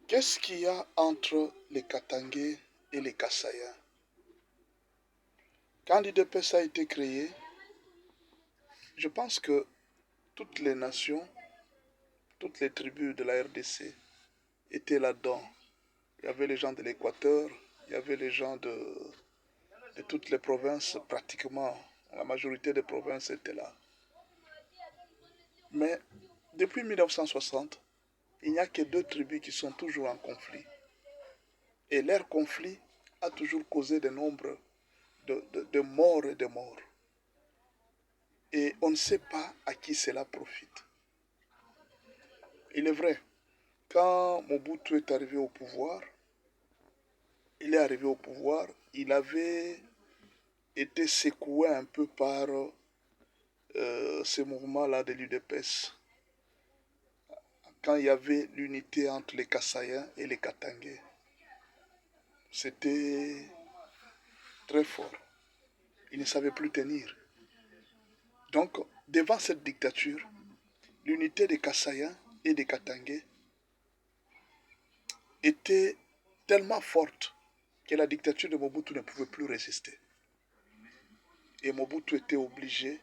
Qu'est-ce qu'il y a entre les Katangais et les Kassayens? Quand l'IDPS a été créé, je pense que toutes les nations, toutes les tribus de la RDC étaient là-dedans. Il y avait les gens de l'Équateur, il y avait les gens de toutes les provinces, pratiquement. La majorité des provinces étaient là. Mais depuis 1960, il n'y a que deux tribus qui sont toujours en conflit. Et leur conflit a toujours causé de nombres de morts et de morts. Et on ne sait pas à qui cela profite. Il est vrai, quand Mobutu est arrivé au pouvoir, il avait été secoué un peu par ces mouvements-là de l'UDPS. Quand il y avait l'unité entre les Kassayens et les Katangais, c'était très fort. Ils ne savaient plus tenir. Donc, devant cette dictature, l'unité des Kassayens et des Katangais était tellement forte que la dictature de Mobutu ne pouvait plus résister. Et Mobutu était obligé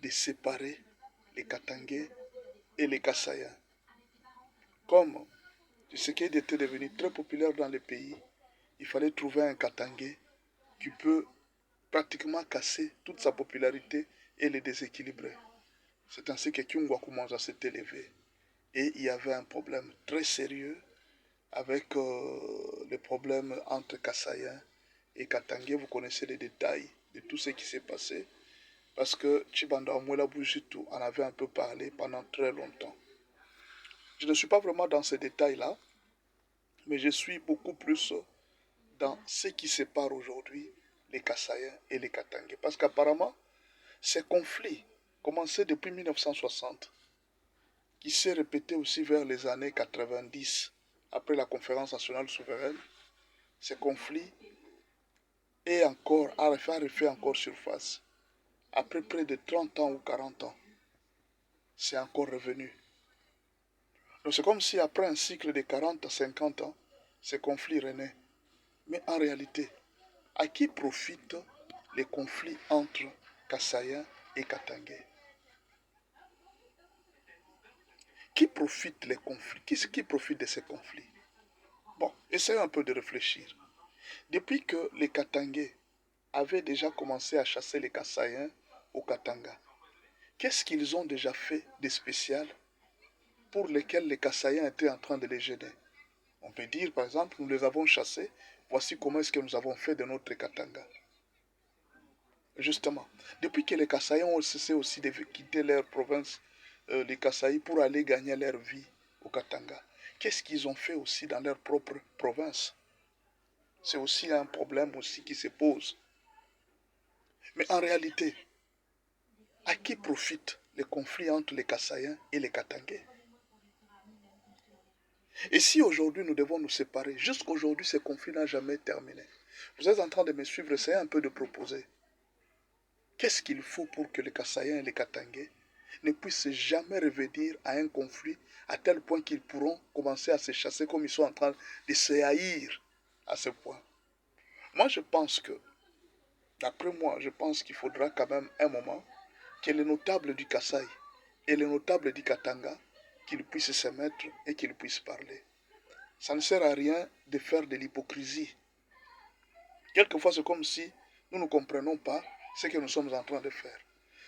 de séparer les Katangais et les Kassayens. Comme ce qui était devenu très populaire dans le pays, il fallait trouver un Katangais qui peut pratiquement casser toute sa popularité et les déséquilibrer. C'est ainsi que Kyungwa commence à s'être élevé. Et il y avait un problème très sérieux avec les problèmes entre Kassayens et Katangais. Vous connaissez les détails de tout ce qui s'est passé. Parce que Chibanda Omwela Bujitu en avait un peu parlé pendant très longtemps. Je ne suis pas vraiment dans ces détails-là, mais je suis beaucoup plus dans ce qui sépare aujourd'hui les Kassayens et les Katangais. Parce qu'apparemment, ces conflits commençaient depuis 1960, qui s'est répété aussi vers les années 90, après la conférence nationale souveraine. Ces conflits a refait encore surface. Après près de 30 ans ou 40 ans, c'est encore revenu. Donc c'est comme si après un cycle de 40 à 50 ans, ces conflits renaient. Mais en réalité, à qui profitent les conflits entre Kassayens et Katangais? Qui profite les conflits? Qui profite de ces conflits? Bon, essayons un peu de réfléchir. Depuis que les Katangais avaient déjà commencé à chasser les Kassayens au Katanga, qu'est-ce qu'ils ont déjà fait de spécial pour lesquels les Kassayens étaient en train de les gêner? On peut dire, par exemple, nous les avons chassés, voici comment est-ce que nous avons fait de notre Katanga. Justement, depuis que les Kassayens ont cessé aussi de quitter leur province, les Kassayis, pour aller gagner leur vie au Katanga, qu'est-ce qu'ils ont fait aussi dans leur propre province? C'est aussi un problème aussi qui se pose. Mais en réalité, à qui profitent les conflits entre les Kassayens et les Katangais? Et si aujourd'hui nous devons nous séparer, jusqu'aujourd'hui ces conflits n'ont jamais terminé. Vous êtes en train de me suivre, essayez un peu de proposer. Qu'est-ce qu'il faut pour que les Kassayens et les Katangais ne puissent jamais revenir à un conflit à tel point qu'ils pourront commencer à se chasser comme ils sont en train de se haïr à ce point? Moi je pense que, d'après moi, je pense qu'il faudra quand même un moment que les notables du Kassai et les notables du Katanga qu'ils puissent se mettre et qu'ils puissent parler. Ça ne sert à rien de faire de l'hypocrisie. Quelquefois, c'est comme si nous ne comprenons pas ce que nous sommes en train de faire.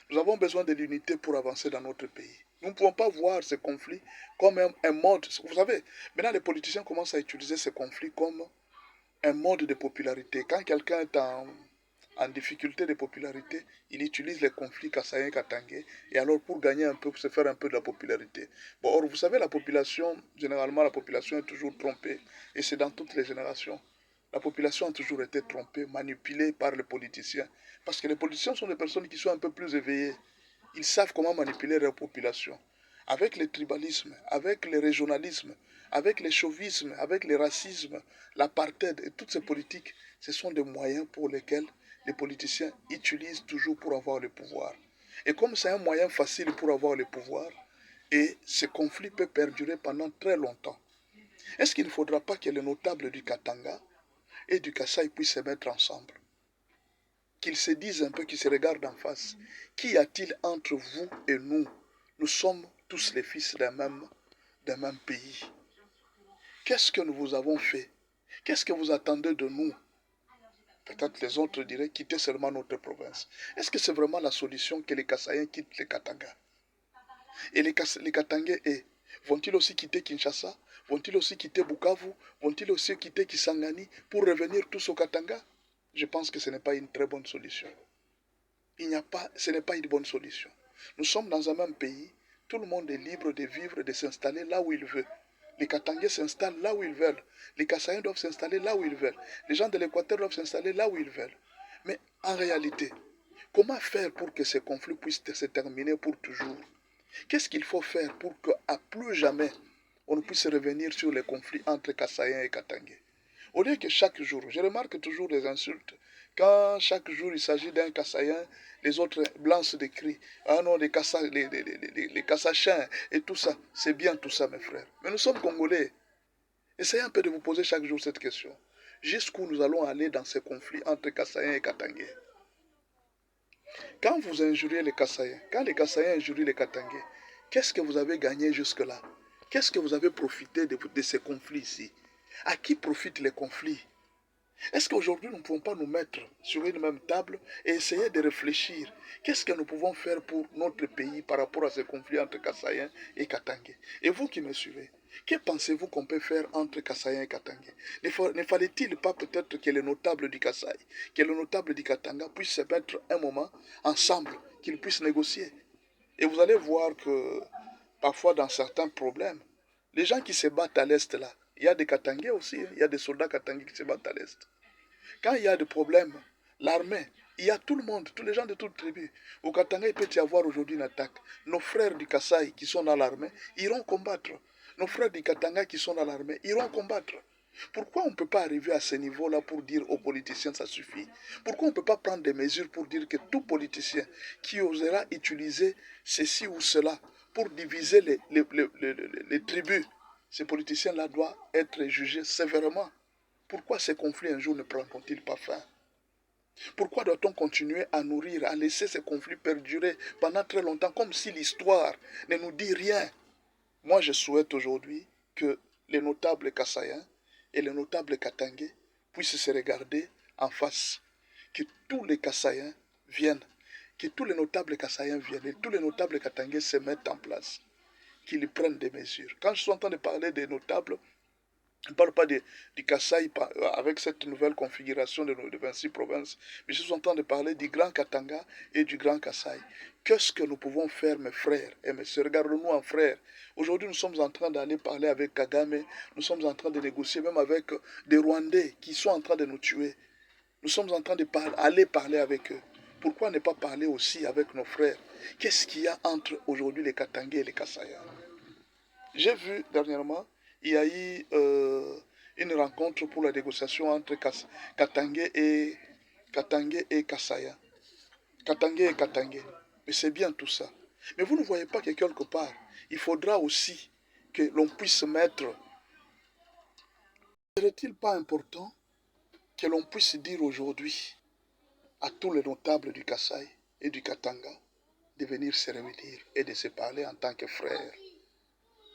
Nous avons besoin de l'unité pour avancer dans notre pays. Nous ne pouvons pas voir ces conflits comme un mode. Vous savez, maintenant les politiciens commencent à utiliser ces conflits comme un mode de popularité. Quand quelqu'un est en difficulté de popularité, il utilise les conflits Kassayen Katangais et alors pour gagner un peu, pour se faire un peu de la popularité. Bon, or, vous savez, la population, généralement, la population est toujours trompée et c'est dans toutes les générations. La population a toujours été trompée, manipulée par les politiciens. Parce que les politiciens sont des personnes qui sont un peu plus éveillées. Ils savent comment manipuler leur population. Avec le tribalisme, avec le régionalisme, avec le chauvisme, avec le racisme, l'apartheid et toutes ces politiques, ce sont des moyens pour lesquels les politiciens utilisent toujours pour avoir le pouvoir. Et comme c'est un moyen facile pour avoir le pouvoir, et ce conflit peut perdurer pendant très longtemps. Est-ce qu'il ne faudra pas que les notables du Katanga et du Kasaï puissent se mettre ensemble? Qu'ils se disent un peu, qu'ils se regardent en face. Qu'y a-t-il entre vous et nous? Nous sommes tous les fils d'un même pays. Qu'est-ce que nous vous avons fait? Qu'est-ce que vous attendez de nous? Peut-être les autres diraient quitter seulement notre province. Est-ce que c'est vraiment la solution que les Kassaïens quittent les Katanga? Et les Katangais, vont-ils aussi quitter Kinshasa? Vont-ils aussi quitter Bukavu? Vont-ils aussi quitter Kisangani pour revenir tous au Katanga? Je pense que ce n'est pas une très bonne solution. Ce n'est pas une bonne solution. Nous sommes dans un même pays. Tout le monde est libre de vivre et de s'installer là où il veut. Les Katangais s'installent là où ils veulent. Les Kassaïens doivent s'installer là où ils veulent. Les gens de l'Équateur doivent s'installer là où ils veulent. Mais en réalité, comment faire pour que ces conflits puissent se terminer pour toujours? Qu'est-ce qu'il faut faire pour qu'à plus jamais on ne puisse revenir sur les conflits entre Kassaïens et Katangais? Au lieu que chaque jour, je remarque toujours des insultes. Quand chaque jour il s'agit d'un Kassaïen, les autres lancent des cris. Ah non, les Kassachins et tout ça. C'est bien tout ça, mes frères. Mais nous sommes Congolais. Essayez un peu de vous poser chaque jour cette question. Jusqu'où nous allons aller dans ces conflits entre Kassaïens et Katangais? Quand vous injuriez les Kassaïens, quand les Kassaïens injurient les Katangais, qu'est-ce que vous avez gagné jusque-là? Qu'est-ce que vous avez profité de ces conflits ici? À qui profitent les conflits? Est-ce qu'aujourd'hui nous ne pouvons pas nous mettre sur une même table et essayer de réfléchir? Qu'est-ce que nous pouvons faire pour notre pays par rapport à ces conflits entre Kassaïens et Katangais? Et vous qui me suivez, que pensez-vous qu'on peut faire entre Kassaïens et Katangais? Ne fallait-il pas peut-être que les notables du Kasaï, que les notables du Katanga puissent se mettre un moment ensemble, qu'ils puissent négocier? Et vous allez voir que parfois dans certains problèmes, les gens qui se battent à l'Est là, il y a des Katangais aussi, il y a des soldats Katangais qui se battent à l'Est. Quand il y a des problèmes, l'armée, il y a tout le monde, tous les gens de toutes tribus. Au Katanga, il peut y avoir aujourd'hui une attaque. Nos frères du Kasaï qui sont dans l'armée iront combattre. Nos frères du Katanga qui sont dans l'armée iront combattre. Pourquoi on ne peut pas arriver à ce niveau-là pour dire aux politiciens ça suffit? Pourquoi on ne peut pas prendre des mesures pour dire que tout politicien qui osera utiliser ceci ou cela pour diviser les tribus, ces politiciens-là doivent être jugés sévèrement? Pourquoi ces conflits un jour ne prendront-ils pas fin? Pourquoi doit-on continuer à nourrir, à laisser ces conflits perdurer pendant très longtemps comme si l'histoire ne nous dit rien? Moi, je souhaite aujourd'hui que les notables Kassaïens et les notables Katangais puissent se regarder en face. Que tous les Kassaïens viennent, que tous les notables Kassaïens viennent et tous les notables Katangais se mettent en place, qu'ils prennent des mesures. Quand je suis en train de parler des notables, je ne parle pas du Kasaï avec cette nouvelle configuration de 26 provinces, mais je suis en train de parler du Grand Katanga et du Grand Kasaï. Qu'est-ce que nous pouvons faire, mes frères et mes sœurs? Regardons-nous en frères. Aujourd'hui, nous sommes en train d'aller parler avec Kagame, nous sommes en train de négocier même avec des Rwandais qui sont en train de nous tuer. Nous sommes en train d'aller parler avec eux. Pourquoi ne pas parler aussi avec nos frères? Qu'est-ce qu'il y a entre aujourd'hui les Katangais et les Kasaïens? J'ai vu dernièrement, il y a eu une rencontre pour la négociation entre Katangais et Kassaya. Katangais et Katangais. Mais c'est bien tout ça. Mais vous ne voyez pas que quelque part, il faudra aussi que l'on puisse mettre... Serait-il pas important que l'on puisse dire aujourd'hui à tous les notables du Kasaï et du Katanga de venir se réunir et de se parler en tant que frères?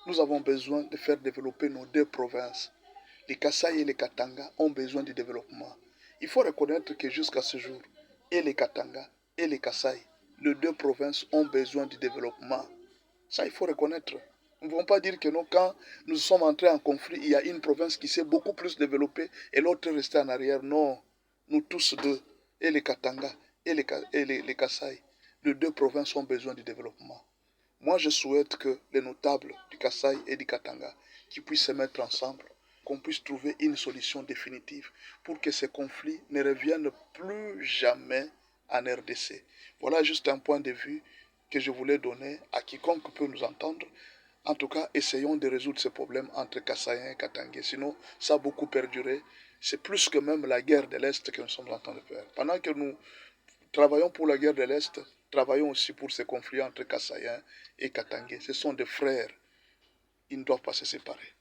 Nous avons besoin de faire développer nos deux provinces. Les Kasaï et les Katanga ont besoin de développement. Il faut reconnaître que jusqu'à ce jour, et les Katanga et les Kasaï, les deux provinces ont besoin de développement. Ça, il faut reconnaître. Nous ne pouvons pas dire que non, quand nous sommes entrés en conflit, il y a une province qui s'est beaucoup plus développée et l'autre est restée en arrière. Non, nous tous deux, et les Katanga et les Kasaï, les deux provinces ont besoin de développement. Moi, je souhaite que les notables du Kasaï et du Katanga qui puissent se mettre ensemble, qu'on puisse trouver une solution définitive pour que ces conflits ne reviennent plus jamais en RDC. Voilà juste un point de vue que je voulais donner à quiconque peut nous entendre. En tout cas, essayons de résoudre ce problème entre Kassaïens et Katangais. Sinon, ça a beaucoup perduré. C'est plus que même la guerre de l'Est que nous sommes en train de faire. Pendant que nous travaillons pour la guerre de l'Est, travaillons aussi pour ces conflits entre Kassaïens et Katangais. Ce sont des frères. Ils ne doivent pas se séparer.